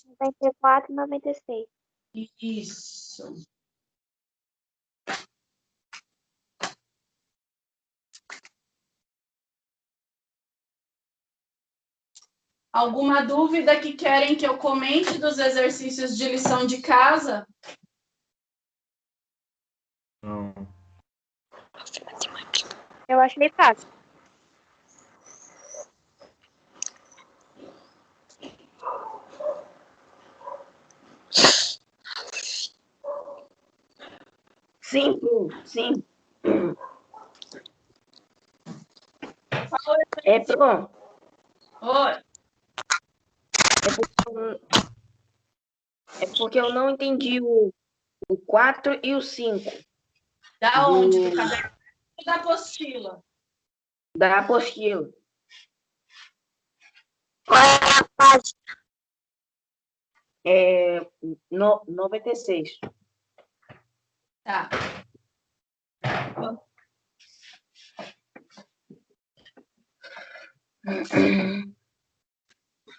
94 e 96. Isso. Alguma dúvida que querem que eu comente dos exercícios de lição de casa? Não. Eu acho meio fácil. Sim, sim. Pronto. Oi. É porque eu não entendi o 4 e o 5 Da onde? Do caderno ou da apostila? da apostila. Qual é a página? 96. Tá.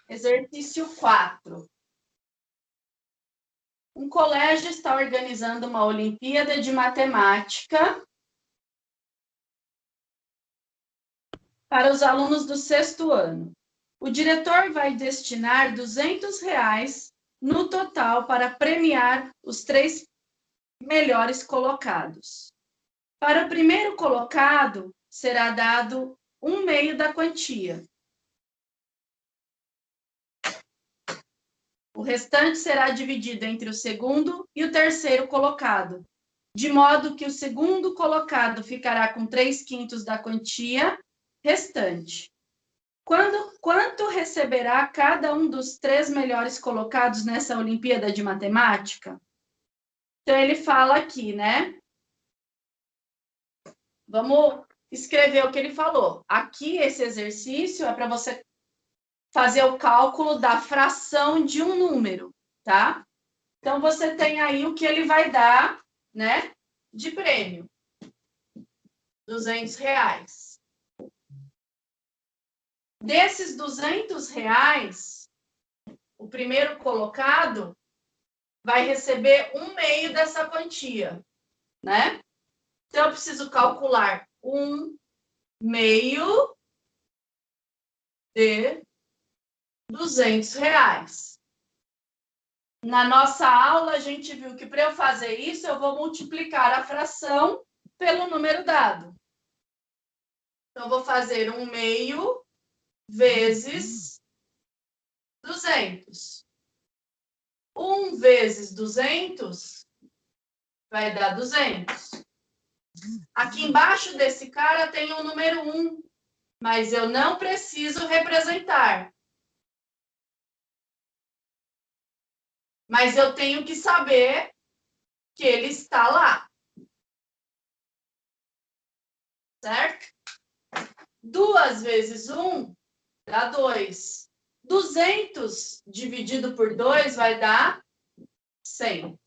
Exercício 4. Um colégio está organizando uma Olimpíada de Matemática para os alunos do 6º ano. O diretor vai destinar R$ 200 no total para premiar os 3 melhores colocados. Para o primeiro colocado, será dado 1/2 da quantia. O restante será dividido entre o segundo e o terceiro colocado, de modo que o segundo colocado ficará com 3/5 da quantia restante. Quanto receberá cada um dos 3 melhores colocados nessa Olimpíada de Matemática? Então, ele fala aqui, né? Vamos escrever o que ele falou. Aqui, esse exercício é para você fazer o cálculo da fração de um número, tá? Então, você tem aí o que ele vai dar, né, de prêmio. R$ 200. Desses R$ 200, o primeiro colocado vai receber 1/2 dessa quantia, né? Então, eu preciso calcular 1/2 de R$ 200. Na nossa aula, a gente viu que para eu fazer isso, eu vou multiplicar a fração pelo número dado. Então, eu vou fazer 1/2 vezes 200. 1 vezes 200 vai dar 200. Aqui embaixo desse cara tem o número 1, mas eu não preciso representar. Mas eu tenho que saber que ele está lá. Certo? 2 vezes 1 dá 2. 200 dividido por 2 vai dar 100.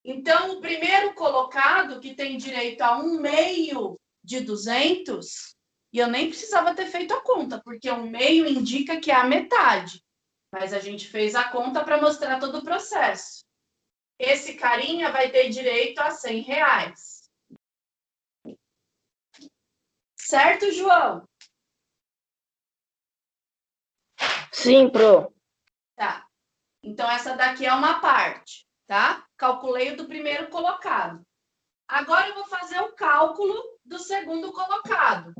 Então, o primeiro colocado, que tem direito a 1/2 de 200, e eu nem precisava ter feito a conta, porque 1/2 indica que é a metade. Mas a gente fez a conta para mostrar todo o processo. Esse carinha vai ter direito a R$ 100. Certo, João? Sim, pro. Tá. Então, essa daqui é uma parte, tá? Calculei o do primeiro colocado. Agora, eu vou fazer o cálculo do segundo colocado.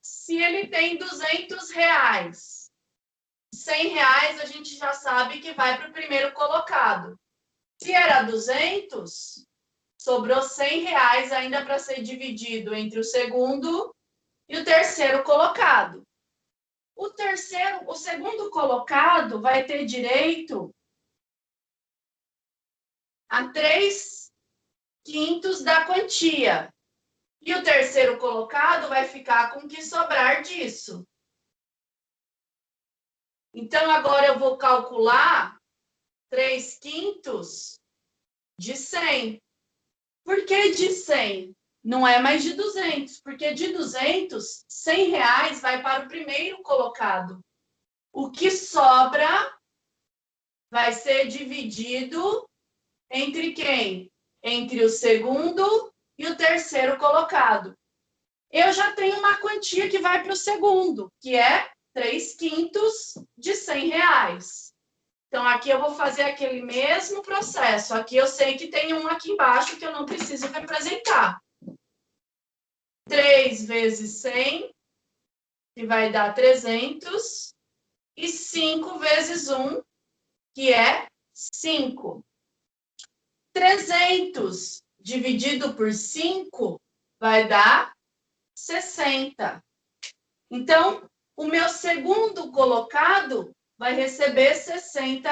Se ele tem R$ 200, R$ 100 a gente já sabe que vai para o primeiro colocado. Se era 200, sobrou R$ 100 ainda para ser dividido entre o segundo e o terceiro colocado. O segundo colocado vai ter direito a 3/5 da quantia. E o terceiro colocado vai ficar com o que sobrar disso. Então, agora eu vou calcular 3/5 de 100. Por que de 100? Não é mais de 200, porque de 200, R$ 100 vai para o primeiro colocado. O que sobra vai ser dividido entre quem? Entre o segundo e o terceiro colocado. Eu já tenho uma quantia que vai para o segundo, que é 3/5 de R$ 100. Então, aqui eu vou fazer aquele mesmo processo. Aqui eu sei que tem um aqui embaixo que eu não preciso representar. 3 vezes 100, que vai dar 300. E 5 vezes 1, que é 5. 300 dividido por 5 vai dar 60. Então, o meu segundo colocado vai receber R$ 60.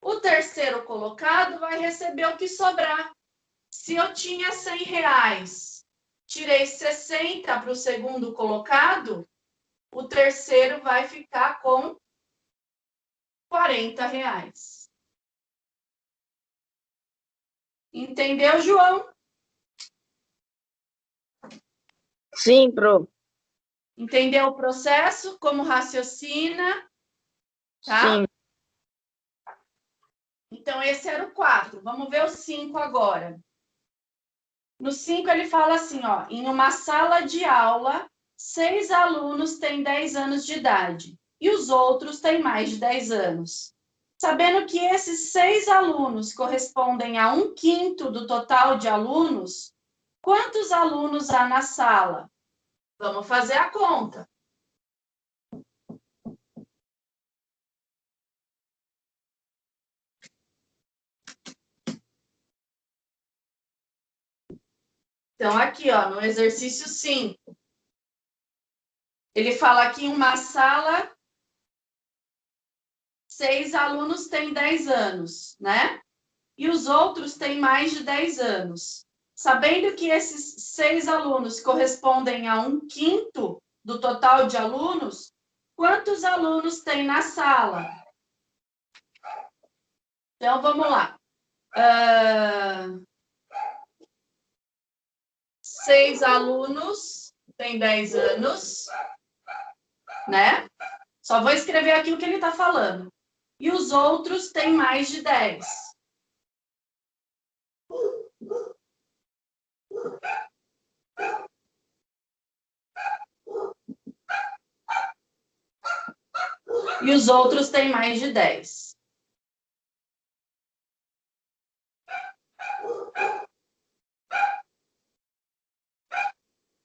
O terceiro colocado vai receber o que sobrar. Se eu tinha R$ 100, tirei 60 para o segundo colocado, o terceiro vai ficar com R$ 40. Entendeu, João? Sim, pro. Entendeu o processo? Como raciocina? Tá? Sim. Então, esse era o 4. Vamos ver o 5 agora. No 5, ele fala assim, ó, em uma sala de aula, 6 alunos têm 10 anos de idade e os outros têm mais de 10 anos. Sabendo que esses 6 alunos correspondem a 1/5 do total de alunos, quantos alunos há na sala? Vamos fazer a conta. Então, aqui, ó, no exercício 5, ele fala que em uma sala, 6 alunos têm 10 anos, né? E os outros têm mais de 10 anos. Sabendo que esses 6 alunos correspondem a 1/5 do total de alunos, quantos alunos tem na sala? Então, vamos lá. 6 alunos têm 10 anos, né? Só vou escrever aqui o que ele está falando. E os outros têm mais de 10. E os outros têm mais de 10.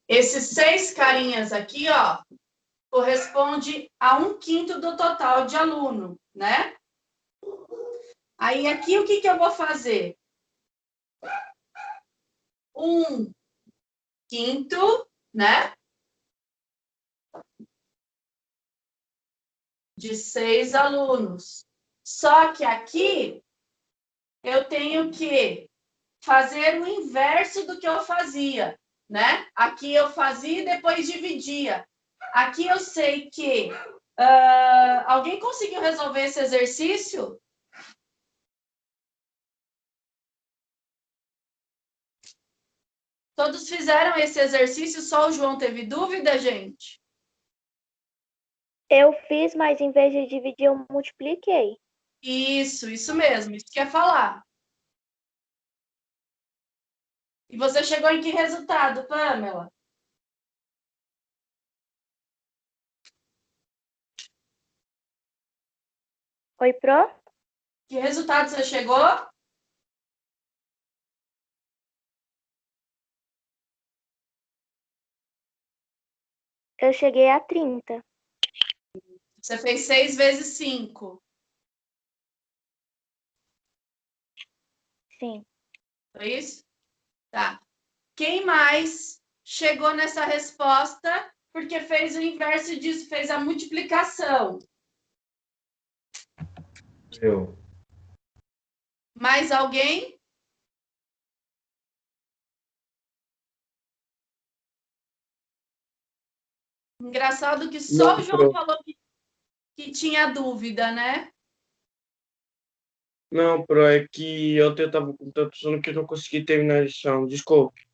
Esses 6 carinhas aqui, ó, corresponde a 1/5 do total de aluno, né? Aí, aqui, o que eu vou fazer? 1/5, né? De 6 alunos. Só que aqui, eu tenho que fazer o inverso do que eu fazia, né? Aqui eu fazia e depois dividia. Aqui eu sei que... alguém conseguiu resolver esse exercício? Todos fizeram esse exercício, só o João teve dúvida, gente? Eu fiz, mas em vez de dividir, eu multipliquei. Isso mesmo, isso que eu ia falar. E você chegou em que resultado, Pamela? Oi, Pro? Que resultado você chegou? Eu cheguei a 30. Você fez 6 vezes 5. Sim. Foi isso? Tá. Quem mais chegou nessa resposta porque fez o inverso disso, fez a multiplicação? Eu. Mais alguém? Engraçado que só Não, o João falou que tinha dúvida, né? Não, pro, é que ontem eu tava com tanto sono que eu não consegui terminar a lição. Desculpe.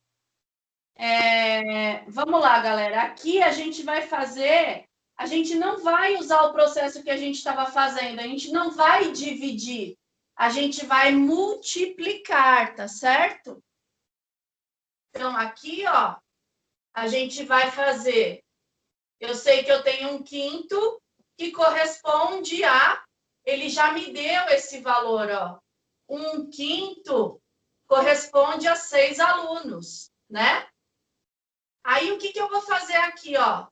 Vamos lá, galera. Aqui a gente vai fazer. A gente não vai usar o processo que a gente estava fazendo. A gente não vai dividir. A gente vai multiplicar, tá certo? Então, aqui, ó, a gente vai fazer. Eu sei que eu tenho 1/5 que corresponde a. Ele já me deu esse valor, ó. 1/5 corresponde a 6 alunos, né? Aí, o que eu vou fazer aqui, ó?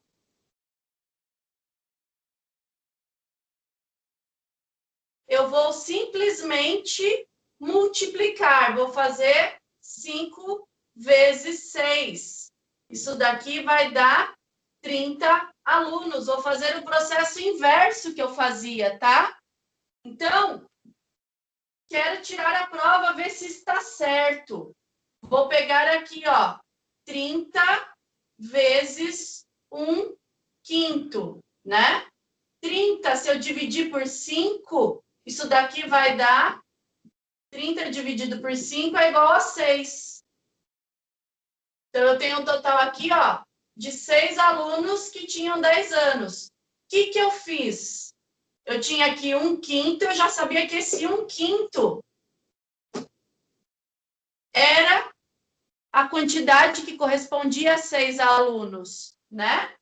Eu vou simplesmente multiplicar. Vou fazer 5 vezes 6. Isso daqui vai dar 30 alunos. Vou fazer o processo inverso que eu fazia, tá? Então, quero tirar a prova, ver se está certo. Vou pegar aqui, ó, 30 vezes 1/5, né? 30, se eu dividir por 5, isso daqui vai dar 30 dividido por 5 é igual a 6. Então, eu tenho um total aqui, ó, de 6 alunos que tinham 10 anos. O que eu fiz? Eu tinha aqui 1/5, eu já sabia que esse 1/5 era a quantidade que correspondia a 6 alunos, né?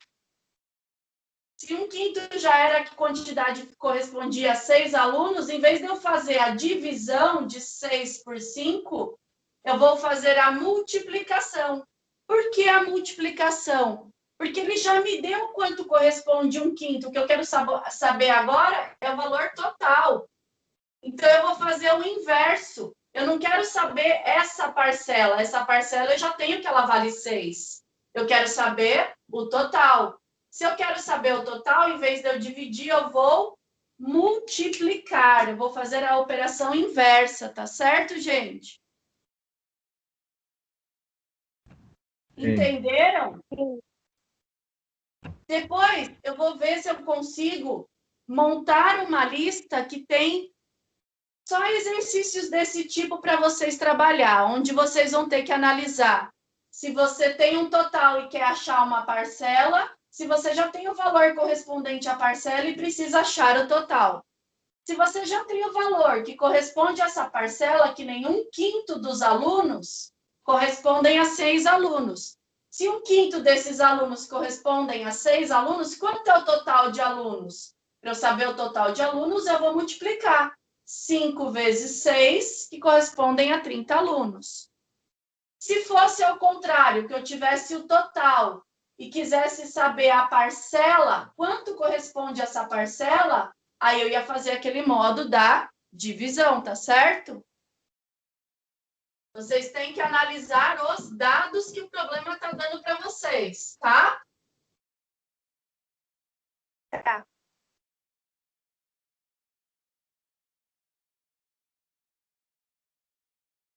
Se 1/5 já era a quantidade que correspondia a 6 alunos, em vez de eu fazer a divisão de 6 por 5, eu vou fazer a multiplicação. Por que a multiplicação? Porque ele já me deu quanto corresponde 1/5. O que eu quero saber agora é o valor total. Então, eu vou fazer o inverso. Eu não quero saber essa parcela. Essa parcela eu já tenho que ela vale 6. Eu quero saber o total. Se eu quero saber o total, em vez de eu dividir, eu vou multiplicar. Eu vou fazer a operação inversa, tá certo, gente? Entenderam? Sim. Depois, eu vou ver se eu consigo montar uma lista que tem só exercícios desse tipo para vocês trabalhar, onde vocês vão ter que analisar se você tem um total e quer achar uma parcela, se você já tem o valor correspondente à parcela e precisa achar o total. Se você já tem o valor que corresponde a essa parcela, que nem 1/5 dos alunos correspondem a 6 alunos. Se 1/5 desses alunos correspondem a 6 alunos, quanto é o total de alunos? Para eu saber o total de alunos, eu vou multiplicar 5 vezes 6, que correspondem a 30 alunos. Se fosse ao contrário, que eu tivesse o total e quisesse saber a parcela, quanto corresponde a essa parcela, aí eu ia fazer aquele modo da divisão, tá certo? Vocês têm que analisar os dados que o problema está dando para vocês, tá? Tá.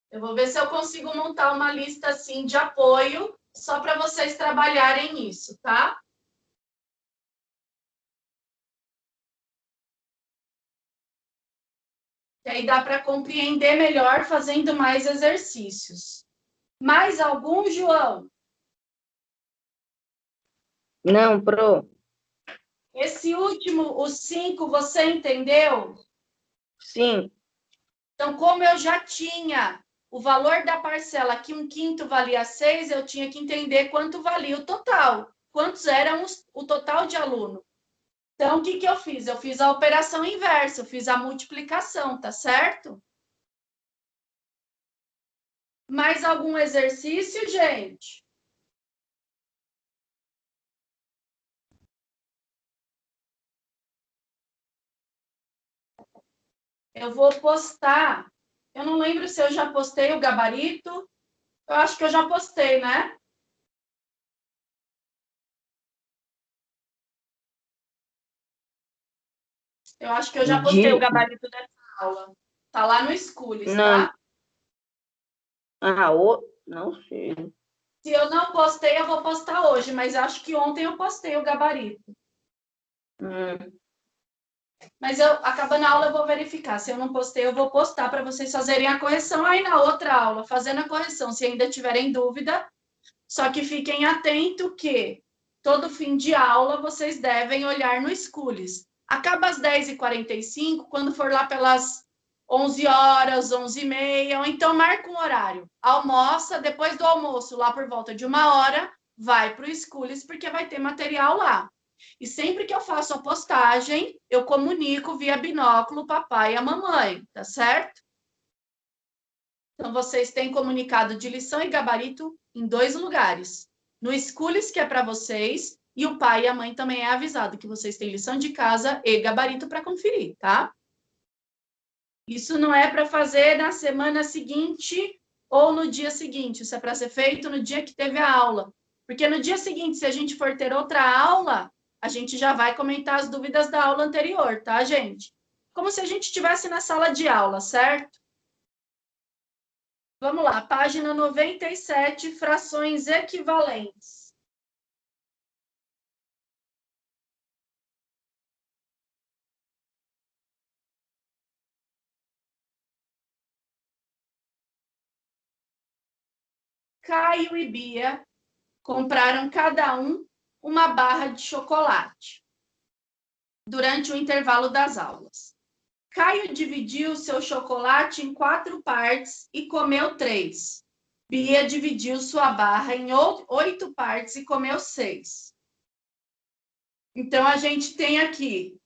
Eu vou ver se eu consigo montar uma lista assim de apoio só para vocês trabalharem isso, tá? Que aí dá para compreender melhor fazendo mais exercícios. Mais algum, João? Não, pro. Esse último, os 5, você entendeu? Sim. Então, como eu já tinha o valor da parcela, que 1/5 valia 6, eu tinha que entender quanto valia o total. Quantos eram o total de aluno. Então, o que eu fiz? Eu fiz a operação inversa, eu fiz a multiplicação, tá certo? Mais algum exercício, gente? Eu vou postar. Eu não lembro se eu já postei o gabarito. Eu acho que eu já postei, né? Eu acho que eu já postei o gabarito dessa aula. Tá lá no Schools, Não. tá? Não sei. Se eu não postei, eu vou postar hoje, mas acho que ontem eu postei o gabarito. Mas acabando a aula, eu vou verificar. Se eu não postei, eu vou postar para vocês fazerem a correção aí na outra aula, fazendo a correção, se ainda tiverem dúvida. Só que fiquem atentos que todo fim de aula vocês devem olhar no Schools. Acaba às 10h45, quando for lá pelas 11 horas, 11h30, ou então marca um horário. Almoça, depois do almoço, lá por volta de 1 hora, vai para o Schools, porque vai ter material lá. E sempre que eu faço a postagem, eu comunico via binóculo o papai e a mamãe, tá certo? Então, vocês têm comunicado de lição e gabarito em 2 lugares. No Schools, que é para vocês, e o pai e a mãe também é avisado que vocês têm lição de casa e gabarito para conferir, tá? Isso não é para fazer na semana seguinte ou no dia seguinte. Isso é para ser feito no dia que teve a aula. Porque no dia seguinte, se a gente for ter outra aula, a gente já vai comentar as dúvidas da aula anterior, tá, gente? Como se a gente estivesse na sala de aula, certo? Vamos lá, página 97, frações equivalentes. Caio e Bia compraram cada um uma barra de chocolate durante o intervalo das aulas. Caio dividiu seu chocolate em 4 partes e comeu 3. Bia dividiu sua barra em 8 partes e comeu 6. Então, a gente tem aqui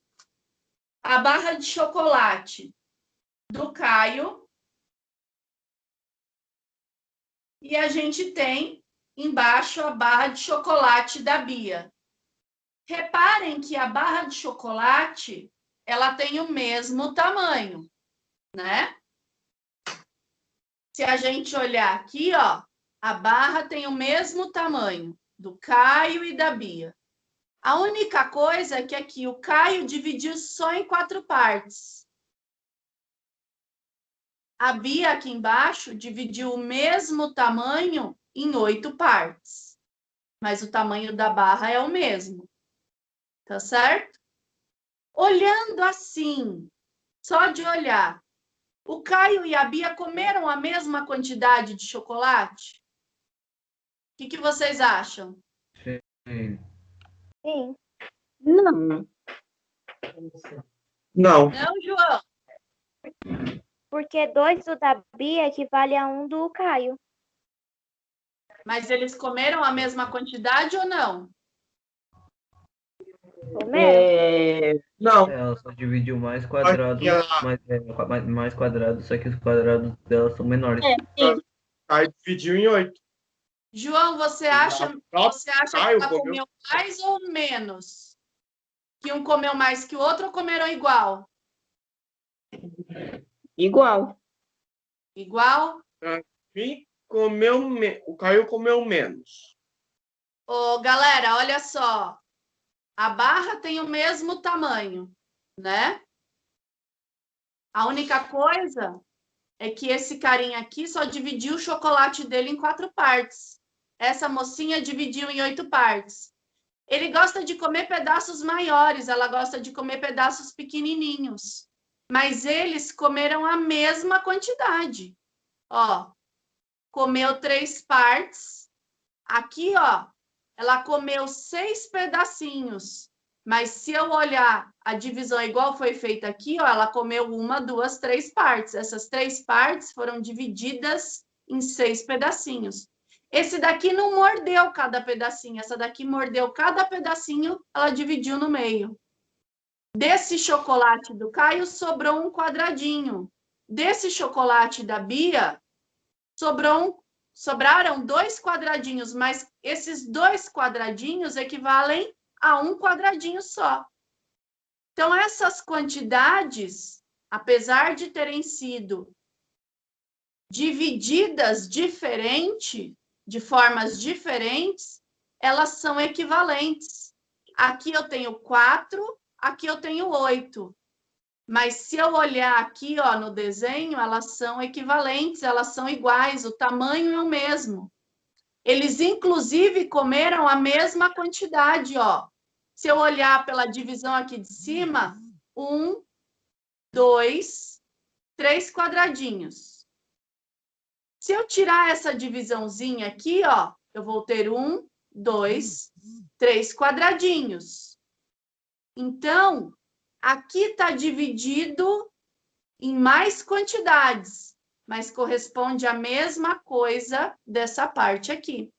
a barra de chocolate do Caio e a gente tem embaixo a barra de chocolate da Bia. Reparem que a barra de chocolate, ela tem o mesmo tamanho, né? Se a gente olhar aqui, ó, a barra tem o mesmo tamanho do Caio e da Bia. A única coisa é que aqui o Caio dividiu só em 4 partes. A Bia aqui embaixo dividiu o mesmo tamanho em 8 partes. Mas o tamanho da barra é o mesmo. Tá certo? Olhando assim, só de olhar, o Caio e a Bia comeram a mesma quantidade de chocolate? O que vocês acham? Sim. Sim. Não. Não. Não, João? Porque 2 do da Bia equivale a 1 do Caio. Mas eles comeram a mesma quantidade ou não? Comeram? Não. Ela só dividiu mais quadrados, mais quadrados, só que os quadrados dela são menores. Caio dividiu em 8. João, você acha que Caio ela comeu mais ou menos? Que um comeu mais que o outro ou comeram igual? Igual. Igual? E o Caio comeu menos. Ô, galera, olha só. A barra tem o mesmo tamanho, né? A única coisa é que esse carinha aqui só dividiu o chocolate dele em 4 partes. Essa mocinha dividiu em 8 partes. Ele gosta de comer pedaços maiores, ela gosta de comer pedaços pequenininhos. Mas eles comeram a mesma quantidade. Ó, comeu 3 partes. Aqui, ó, ela comeu 6 pedacinhos. Mas se eu olhar a divisão igual foi feita aqui, ó, ela comeu 1, 2, 3 partes. Essas 3 partes foram divididas em 6 pedacinhos. Esse daqui não mordeu cada pedacinho. Essa daqui mordeu cada pedacinho, ela dividiu no meio. Desse chocolate do Caio, sobrou um quadradinho. Desse chocolate da Bia, sobraram 2 quadradinhos, mas esses 2 quadradinhos equivalem a 1 quadradinho só. Então, essas quantidades, apesar de terem sido divididas de formas diferentes, elas são equivalentes. Aqui eu tenho 4, aqui eu tenho 8. Mas se eu olhar aqui, ó, no desenho, elas são equivalentes, elas são iguais, o tamanho é o mesmo. Eles, inclusive, comeram a mesma quantidade, ó. Se eu olhar pela divisão aqui de cima, 1, 2, 3 quadradinhos. Se eu tirar essa divisãozinha aqui, ó, eu vou ter 1, 2, 3 quadradinhos. Então, aqui está dividido em mais quantidades, mas corresponde à mesma coisa dessa parte aqui.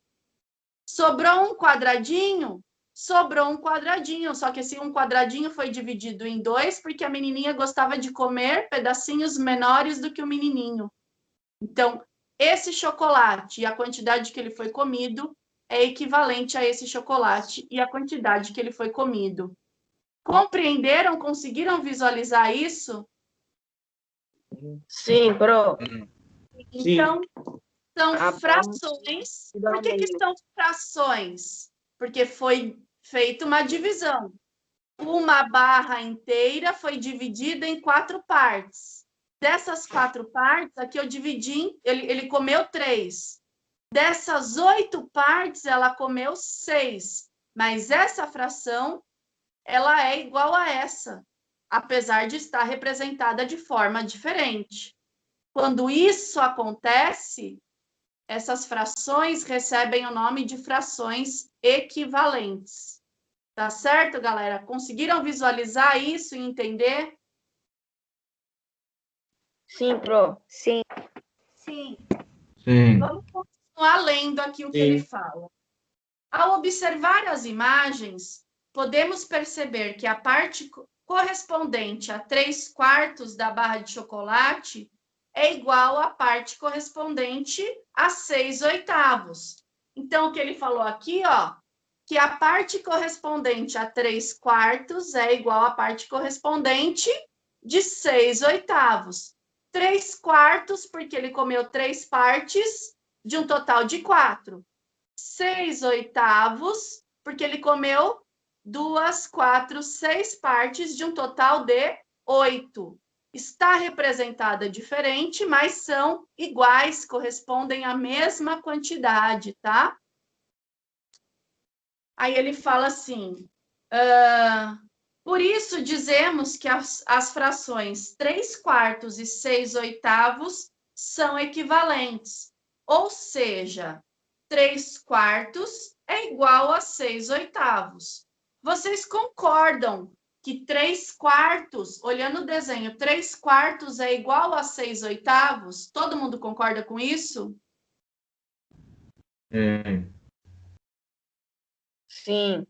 Sobrou um quadradinho? Sobrou um quadradinho, só que esse um quadradinho foi dividido em 2 porque a menininha gostava de comer pedacinhos menores do que o menininho. Então, esse chocolate e a quantidade que ele foi comido é equivalente a esse chocolate e a quantidade que ele foi comido. Compreenderam? Conseguiram visualizar isso? Sim, pro. Então, são A frações. Por que são frações? Porque foi feita uma divisão. Uma barra inteira foi dividida em 4 partes. Dessas 4 partes, aqui eu dividi, ele comeu 3. Dessas 8 partes, ela comeu 6. Mas essa fração, ela é igual a essa, apesar de estar representada de forma diferente. Quando isso acontece, essas frações recebem o nome de frações equivalentes. Tá certo, galera? Conseguiram visualizar isso e entender? Sim, pro. Sim. Sim. Sim. Vamos continuar lendo aqui o que ele fala. Ao observar as imagens, podemos perceber que a parte correspondente a 3/4 da barra de chocolate é igual à parte correspondente a 6/8. Então, o que ele falou aqui, ó, que a parte correspondente a 3/4 é igual à parte correspondente de 6/8. 3/4 porque ele comeu 3 partes de um total de 4. 6/8, porque ele comeu 2, 4, 6 partes de um total de 8. Está representada diferente, mas são iguais, correspondem à mesma quantidade, tá? Aí ele fala assim, por isso dizemos que as frações 3/4 e 6/8 são equivalentes, ou seja, 3/4 é igual a 6/8. Vocês concordam que 3/4, olhando o desenho, 3/4 é igual a 6/8? Todo mundo concorda com isso? Sim.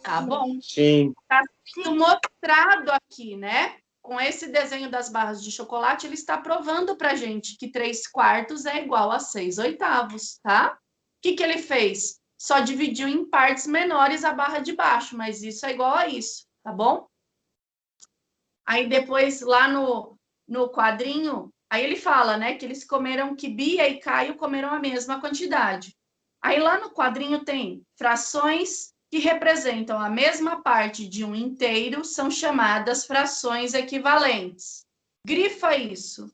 Tá bom. Sim. Está sendo mostrado aqui, né? Com esse desenho das barras de chocolate, ele está provando para a gente que 3/4 é igual a 6/8, tá? O que ele fez? Só dividiu em partes menores a barra de baixo, mas isso é igual a isso, tá bom? Aí depois, lá no quadrinho, aí ele fala, né, que eles comeram, que Bia e Caio comeram a mesma quantidade. Aí lá no quadrinho tem frações que representam a mesma parte de um inteiro, são chamadas frações equivalentes. Grifa isso.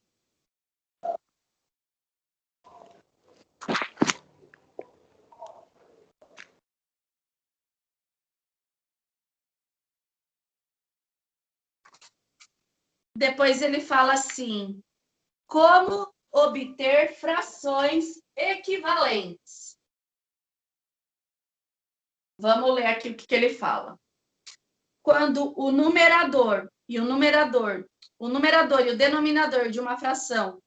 Depois ele fala assim, como obter frações equivalentes. Vamos ler aqui o que ele fala. Quando o numerador e o denominador de uma fração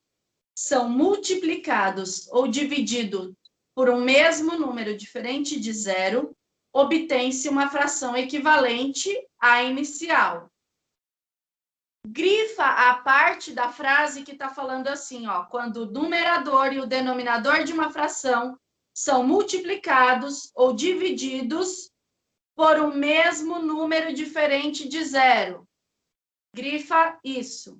são multiplicados ou divididos por um mesmo número diferente de 0, obtém-se uma fração equivalente à inicial. Grifa a parte da frase que está falando assim, ó, quando o numerador e o denominador de uma fração são multiplicados ou divididos por um mesmo número diferente de 0. Grifa isso.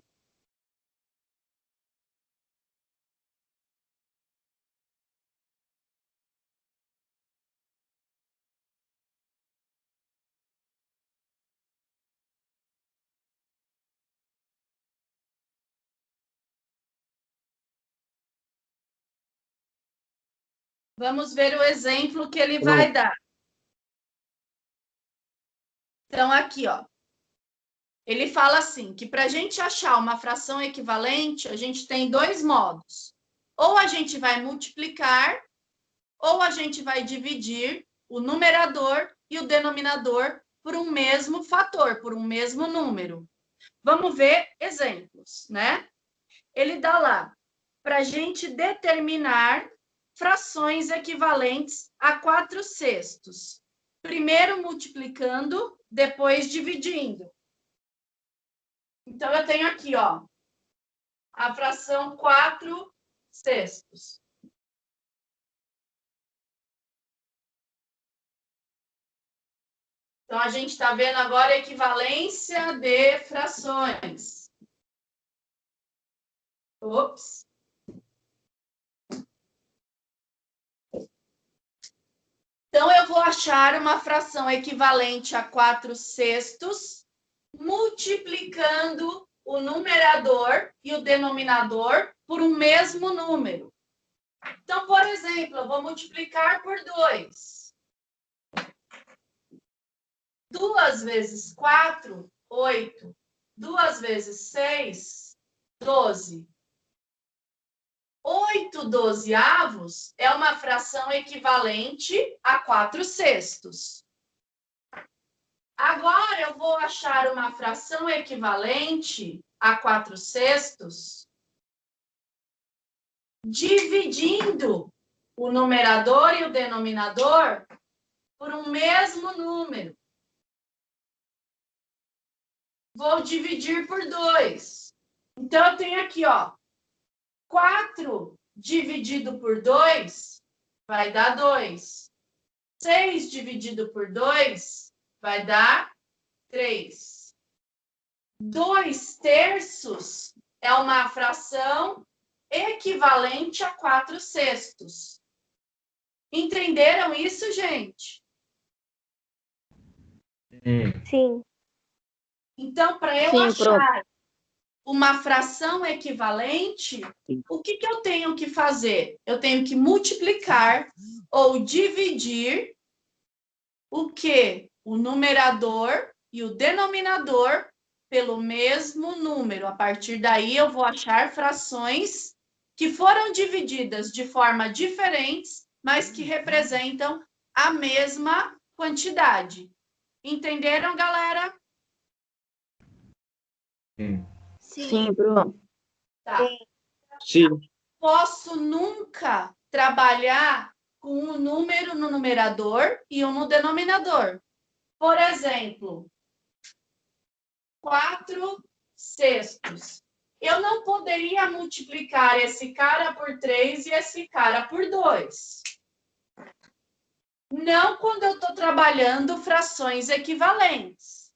Vamos ver o exemplo que ele vai dar. Então, aqui, ó. Ele fala assim, que para a gente achar uma fração equivalente, a gente tem dois modos. Ou a gente vai multiplicar, ou a gente vai dividir o numerador e o denominador por um mesmo fator, por um mesmo número. Vamos ver exemplos, né? Ele dá lá, para a gente determinar frações equivalentes a 4/6. Primeiro multiplicando, depois dividindo. Então, eu tenho aqui, ó, a fração 4/6. Então, a gente está vendo agora a equivalência de frações. Ops. Então, eu vou achar uma fração equivalente a 4/6, multiplicando o numerador e o denominador por um mesmo número. Então, por exemplo, eu vou multiplicar por 2. 2 vezes 4, 8. 2 vezes 6, 12. 8/12 é uma fração equivalente a 4/6. Agora, eu vou achar uma fração equivalente a 4/6 dividindo o numerador e o denominador por um mesmo número. Vou dividir por 2. Então, eu tenho aqui, ó, 4 dividido por 2 vai dar 2. 6 dividido por 2 vai dar 3. 2/3 é uma fração equivalente a 4/6. Entenderam isso, gente? Sim. Então, para eu achar uma fração equivalente, o que eu tenho que fazer? Eu tenho que multiplicar ou dividir o quê? O numerador e o denominador pelo mesmo número. A partir daí, eu vou achar frações que foram divididas de forma diferentes, mas que representam a mesma quantidade. Entenderam, galera? Sim, Bruno. Tá. Sim. Posso nunca trabalhar com um número no numerador e um no denominador. Por exemplo, 4/6. Eu não poderia multiplicar esse cara por 3 e esse cara por 2. Não quando eu estou trabalhando frações equivalentes.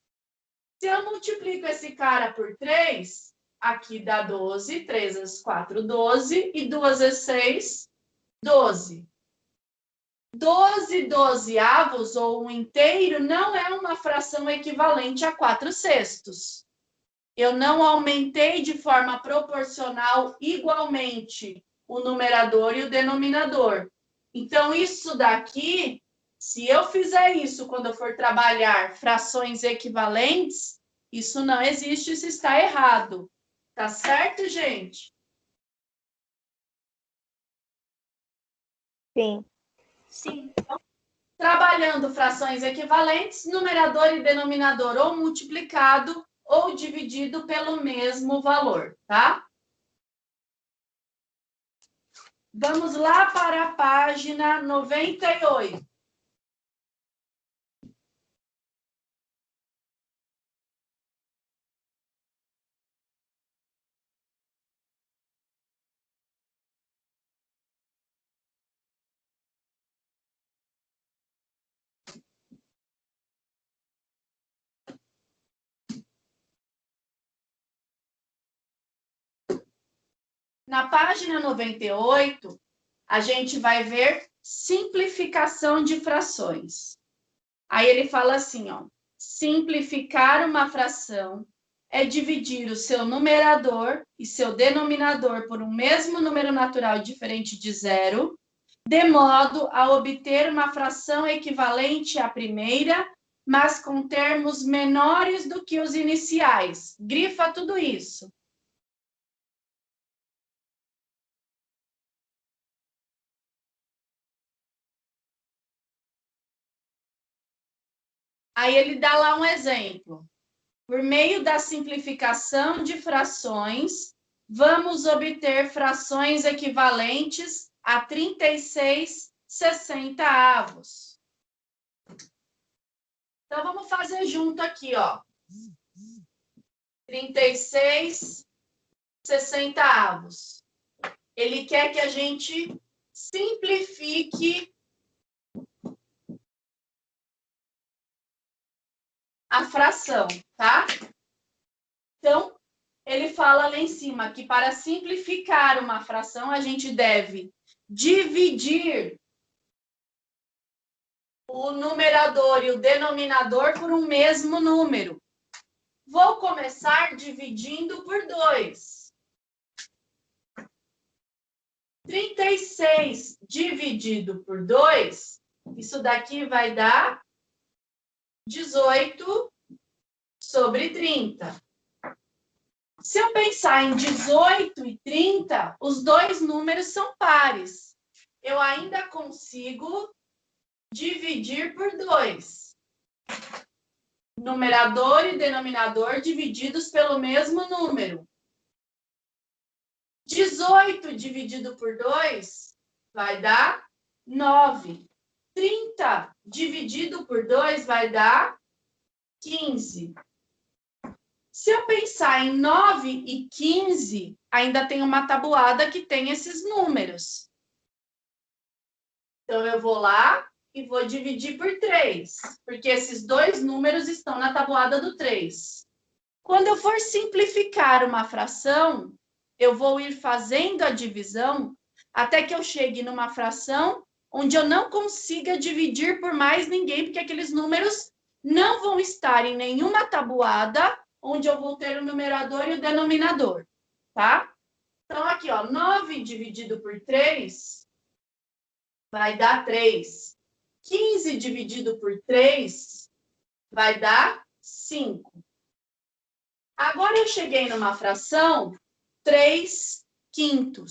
Se eu multiplico esse cara por 3, aqui dá 12, 3 vezes 4, 12, e 2 vezes 6, 12. 12/12 ou um inteiro não é uma fração equivalente a 4/6. Eu não aumentei de forma proporcional igualmente o numerador e o denominador. Então, isso daqui, se eu fizer isso quando eu for trabalhar frações equivalentes, isso não existe, isso está errado. Tá certo, gente? Sim. Sim. Então, trabalhando frações equivalentes, numerador e denominador ou multiplicado ou dividido pelo mesmo valor, tá? Vamos lá para a página 98. Na página 98, a gente vai ver simplificação de frações. Aí ele fala assim, ó, simplificar uma fração é dividir o seu numerador e seu denominador por um mesmo número natural diferente de 0, de modo a obter uma fração equivalente à primeira mas com termos menores do que os iniciais. Grifa tudo isso. Aí ele dá lá um exemplo. Por meio da simplificação de frações, vamos obter frações equivalentes a 36/60. Então, vamos fazer junto aqui, ó. 36/60. Ele quer que a gente simplifique a fração, tá? Então, ele fala lá em cima que para simplificar uma fração, a gente deve dividir o numerador e o denominador por um mesmo número. Vou começar dividindo por 2. 36 dividido por 2, isso daqui vai dar 18/30. Se eu pensar em 18 e 30, os dois números são pares. Eu ainda consigo dividir por 2. Numerador e denominador divididos pelo mesmo número. 18 dividido por 2 vai dar 9. 30 dividido por 2 vai dar 15. Se eu pensar em 9 e 15, ainda tem uma tabuada que tem esses números. Então, eu vou lá e vou dividir por 3, porque esses dois números estão na tabuada do 3. Quando eu for simplificar uma fração, eu vou ir fazendo a divisão até que eu chegue numa fração onde eu não consiga dividir por mais ninguém, porque aqueles números não vão estar em nenhuma tabuada onde eu vou ter o numerador e o denominador, tá? Então, aqui, ó, 9 dividido por 3 vai dar 3. 15 dividido por 3 vai dar 5. Agora, eu cheguei numa fração 3/5.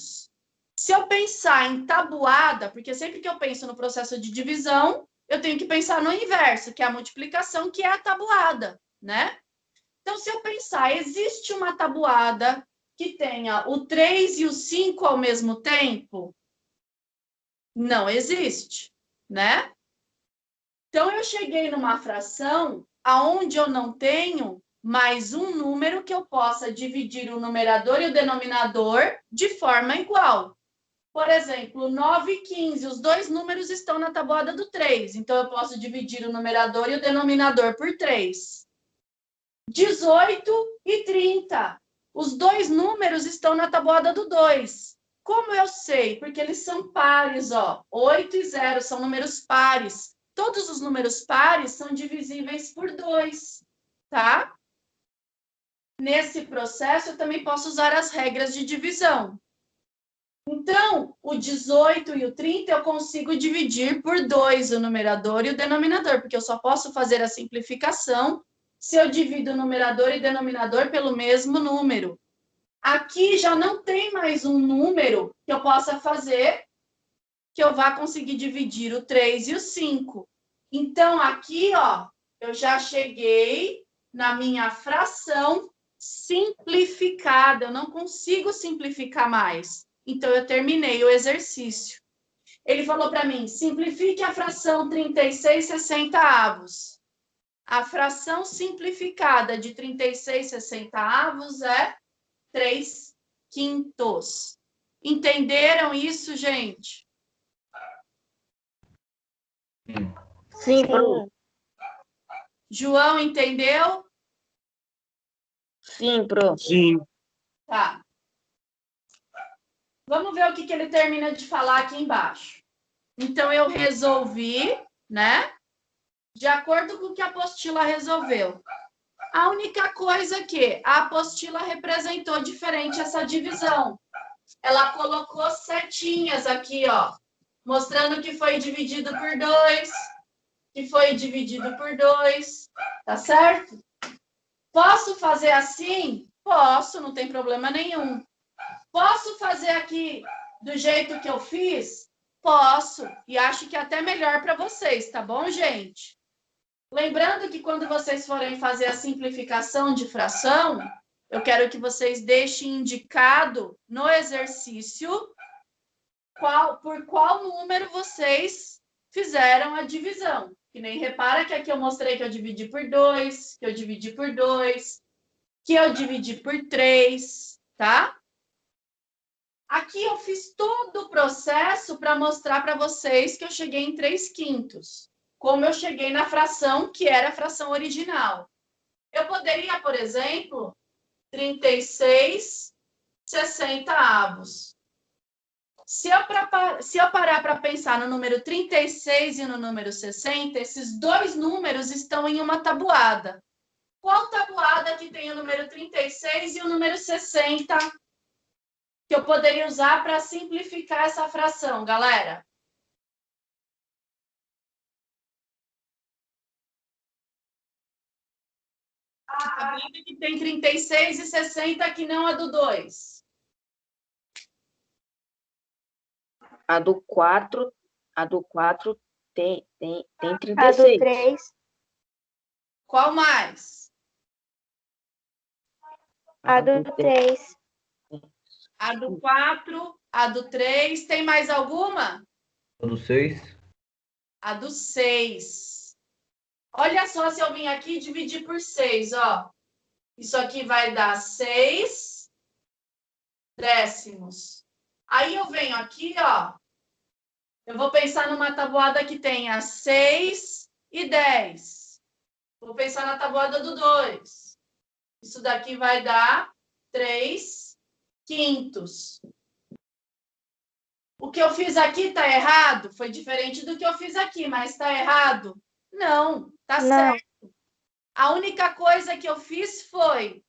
Se eu pensar em tabuada, porque sempre que eu penso no processo de divisão, eu tenho que pensar no inverso, que é a multiplicação, que é a tabuada, né? Então, se eu pensar, existe uma tabuada que tenha o 3 e o 5 ao mesmo tempo? Não existe, né? Então, eu cheguei numa fração aonde eu não tenho mais um número que eu possa dividir o numerador e o denominador de forma igual. Por exemplo, 9 e 15, os dois números estão na tabuada do 3, então eu posso dividir o numerador e o denominador por 3. 18 e 30, os dois números estão na tabuada do 2. Como eu sei? Porque eles são pares, ó. 8 e 0 são números pares. Todos os números pares são divisíveis por 2, tá? Nesse processo, eu também posso usar as regras de divisão. Então, o 18 e o 30 eu consigo dividir por 2 o numerador e o denominador, porque eu só posso fazer a simplificação se eu divido o numerador e denominador pelo mesmo número. Aqui já não tem mais um número que eu possa fazer que eu vá conseguir dividir o 3 e o 5. Então, aqui, ó, eu já cheguei na minha fração simplificada. Eu não consigo simplificar mais. Então, eu terminei o exercício. Ele falou para mim, simplifique a fração 36/60. A fração simplificada de 36/60 é 3/5. Entenderam isso, gente? Sim, Pro. João, entendeu? Sim, Pro. Sim. Tá. Vamos ver o que ele termina de falar aqui embaixo. Então, eu resolvi, né? De acordo com o que a apostila resolveu. A única coisa é que a apostila representou diferente essa divisão. Ela colocou setinhas aqui, ó, mostrando que foi dividido por 2, que foi dividido por 2, tá certo? Posso fazer assim? Posso, não tem problema nenhum. Posso fazer aqui do jeito que eu fiz? Posso, e acho que é até melhor para vocês, tá bom, gente? Lembrando que quando vocês forem fazer a simplificação de fração, eu quero que vocês deixem indicado no exercício por qual número vocês fizeram a divisão. Que nem repara que aqui eu mostrei que eu dividi por 2, que eu dividi por 2, que eu dividi por 3, tá? Aqui eu fiz todo o processo para mostrar para vocês que eu cheguei em 3/5, como eu cheguei na fração que era a fração original. Eu poderia, por exemplo, 36/60. Se eu parar para pensar no número 36 e no número 60, esses dois números estão em uma tabuada. Qual tabuada que tem o número 36 e o número 60 que eu poderia usar para simplificar essa fração, galera? A tabuada que tem 36 e 60 que não a do 2. A do 4 tem A do 36. 3. Qual mais? A do 3. A do 4, a do 3. Tem mais alguma? A do 6. A do 6. Olha só se eu vim aqui e dividir por 6, ó. Isso aqui vai dar 6 décimos. Aí eu venho aqui, ó. Eu vou pensar numa tabuada que tenha 6 e 10. Vou pensar na tabuada do 2. Isso daqui vai dar 3/5. O que eu fiz aqui está errado? Foi diferente do que eu fiz aqui, mas está errado? Não, tá certo. A única coisa que eu fiz foi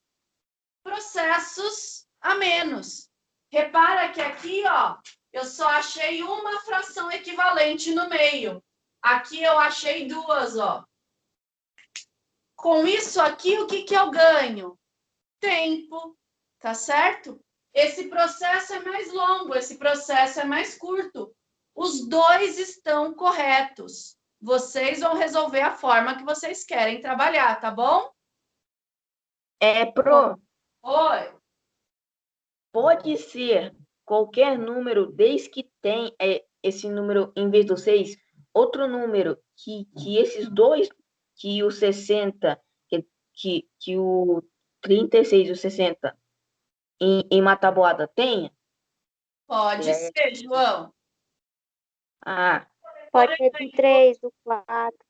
processos a menos. Repara que aqui, ó, eu só achei uma fração equivalente no meio. Aqui eu achei duas, ó. Com isso aqui, o que eu ganho? Tempo, tá certo? Esse processo é mais longo, esse processo é mais curto. Os dois estão corretos. Vocês vão resolver a forma que vocês querem trabalhar, tá bom? Pro, Oi. pode ser qualquer número, desde que tem esse número, em vez do 6, outro número que esses dois, que o 60, que o 36 e o 60 em uma tabuada tenha? Pode ser, João. Pode ser do 3, do 4.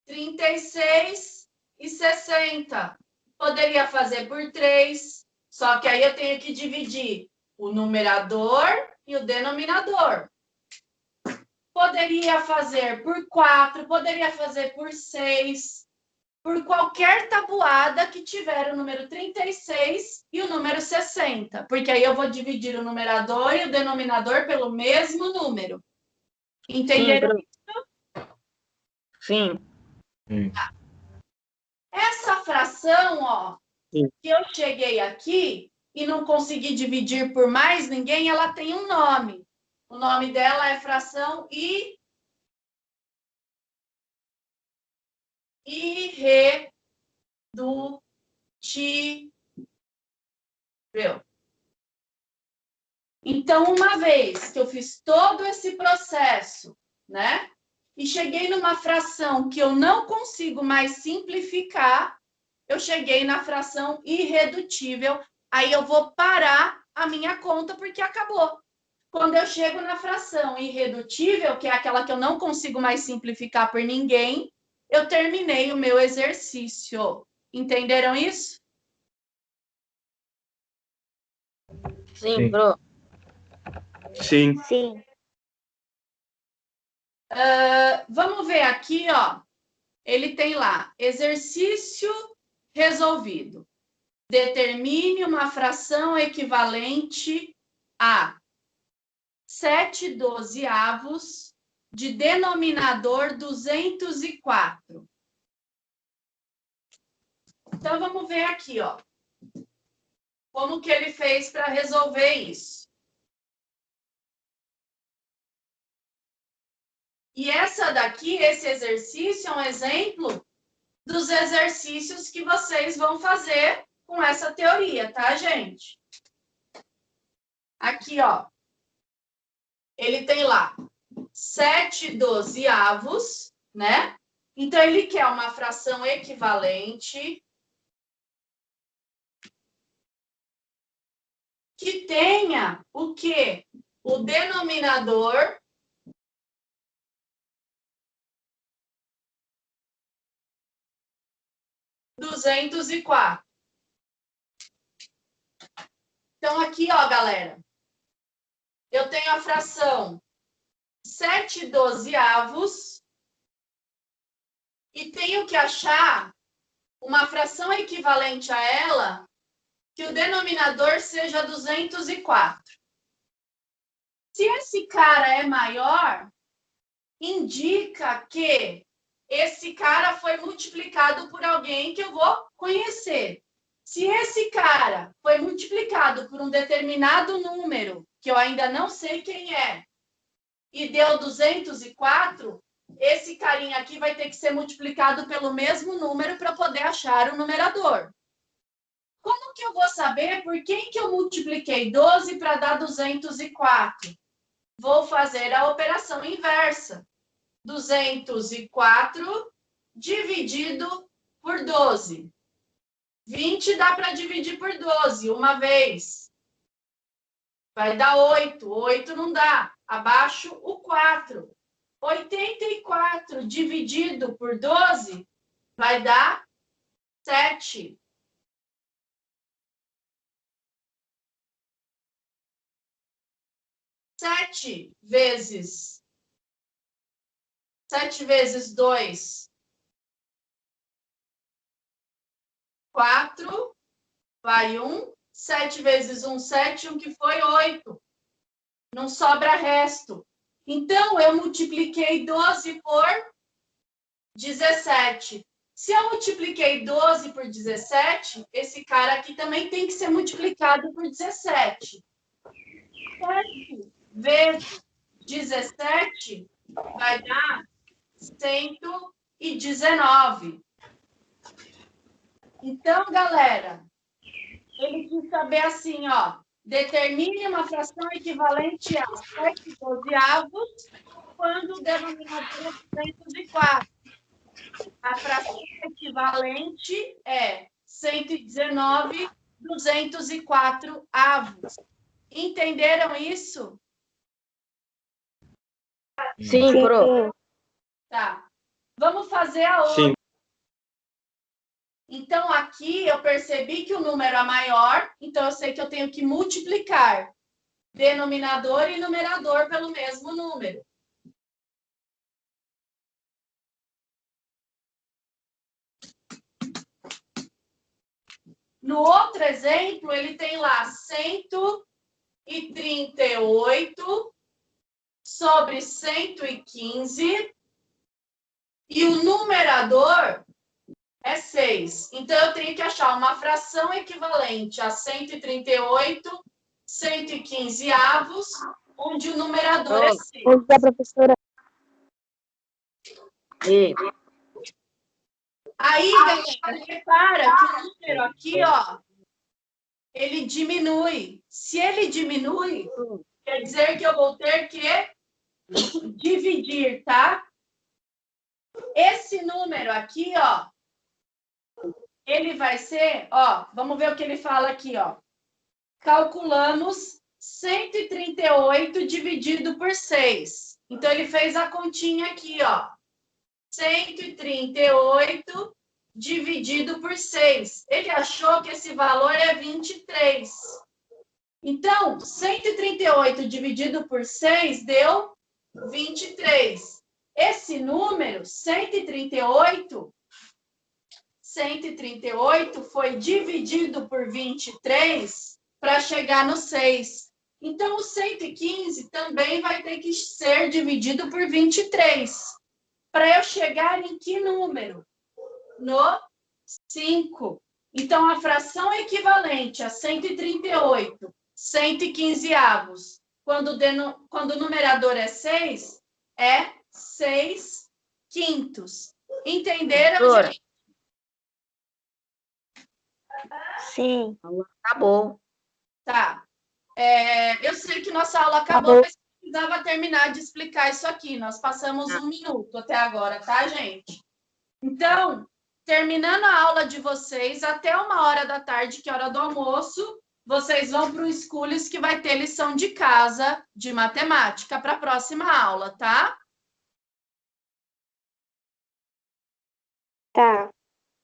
36 e 60. Poderia fazer por 3, só que aí eu tenho que dividir o numerador e o denominador. Poderia fazer por 4, poderia fazer por 6, por qualquer tabuada que tiver o número 36 e o número 60, porque aí eu vou dividir o numerador e o denominador pelo mesmo número. Entenderam? Sim. Essa fração, ó, Sim. que eu cheguei aqui e não consegui dividir por mais ninguém, ela tem um nome. O nome dela é fração irredutível. Então, uma vez que eu fiz todo esse processo, né? E cheguei numa fração que eu não consigo mais simplificar, eu cheguei na fração irredutível, aí eu vou parar a minha conta porque acabou. Quando eu chego na fração irredutível, que é aquela que eu não consigo mais simplificar por ninguém, eu terminei o meu exercício. Entenderam isso? Sim, Pro. Sim. Sim. Vamos ver aqui, ó. Ele tem lá, exercício resolvido. Determine uma fração equivalente a 7/12 de denominador 204. Então, vamos ver aqui, ó. Como que ele fez para resolver isso. E essa daqui, esse exercício, é um exemplo dos exercícios que vocês vão fazer com essa teoria, tá, gente? Aqui, ó. Ele tem lá 7/12, né? Então, ele quer uma fração equivalente que tenha o quê? O denominador (204). Então, aqui, ó, galera, eu tenho a fração 7/12 e tenho que achar uma fração equivalente a ela que o denominador seja 204. Se esse cara é maior, indica que esse cara foi multiplicado por alguém que eu vou conhecer. Se esse cara foi multiplicado por um determinado número, que eu ainda não sei quem é, e deu 204, esse carinha aqui vai ter que ser multiplicado pelo mesmo número para poder achar o numerador. Como que eu vou saber por quem que eu multipliquei 12 para dar 204? Vou fazer a operação inversa. 204 dividido por 12. 20 dá para dividir por 12 uma vez. Vai dar 8. 8 não dá. Abaixo o 4. 84 dividido por 12 vai dar 7. 7 vezes 2, 4, vai 1. 7 vezes 1, 7, 1 que foi 8. Não sobra resto. Então, eu multipliquei 12 por 17. Se eu multipliquei 12 por 17, esse cara aqui também tem que ser multiplicado por 17. 7 vezes 17 vai dar 119. Então, galera, ele quis saber assim, ó, determine uma fração equivalente a 7/12 quando o denominador é 204. A fração equivalente é 119/204. Entenderam isso? Sim, pro. Tá. Vamos fazer a outra. Sim. Então, aqui eu percebi que o número é maior, então eu sei que eu tenho que multiplicar denominador e numerador pelo mesmo número. No outro exemplo, ele tem lá 138 sobre 115 e o numerador é 6. Então, eu tenho que achar uma fração equivalente a 138, 115 avos, onde o numerador é 6. Da professora. E Aí, galera, repara que o número aqui, ó, ele diminui. Se ele diminui, quer dizer que eu vou ter que dividir, tá? Esse número aqui, ó, ele vai ser, ó, vamos ver o que ele fala aqui, ó. Calculamos 138 dividido por 6. Então, ele fez a continha aqui, ó. 138 dividido por 6. Ele achou que esse valor é 23. Então, 138 dividido por 6 deu 23. Esse número, 138 foi dividido por 23 para chegar no 6. Então, o 115 também vai ter que ser dividido por 23. Para eu chegar em que número? No 5. Então, a fração equivalente a 138, 115 avos, quando o numerador é 6, é 6 quintos. Entenderam, Professora, gente? Sim. acabou. Tá. Eu sei que nossa aula Acabou. acabou, mas precisava terminar de explicar isso aqui. Nós passamos 1 minuto até agora, tá, gente? Então, terminando a aula de vocês, até 1h da tarde, que é hora do almoço, vocês vão para o Schools, que vai ter lição de casa de matemática para a próxima aula, tá? Tá.